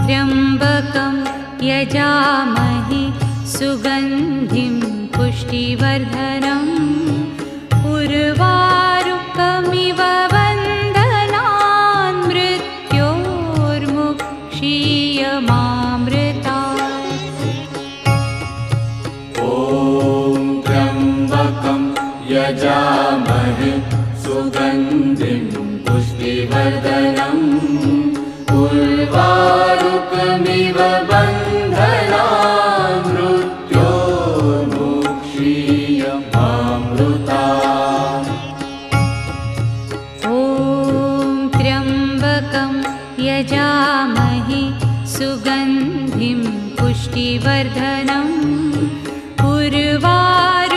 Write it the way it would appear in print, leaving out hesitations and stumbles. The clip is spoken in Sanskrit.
त्र्यम्बकं यजामहे सुगन्धिं पुष्टिवर्धनम् उर्वारुकमिव बन्धनान् मृत्योर्मुक्षीयमामृतात्। ॐ त्र्यम्बकं यजामहे सुगन्धिं पुष्टिवर्धनम् उर्वारुकमिव बन्धनान् मृत्योर्मुक्षीयमामृतात्। ॐ त्र्यम्बकं यजामहे सुगन्धिं पुष्टिवर्धनम् उर्वारुकमिव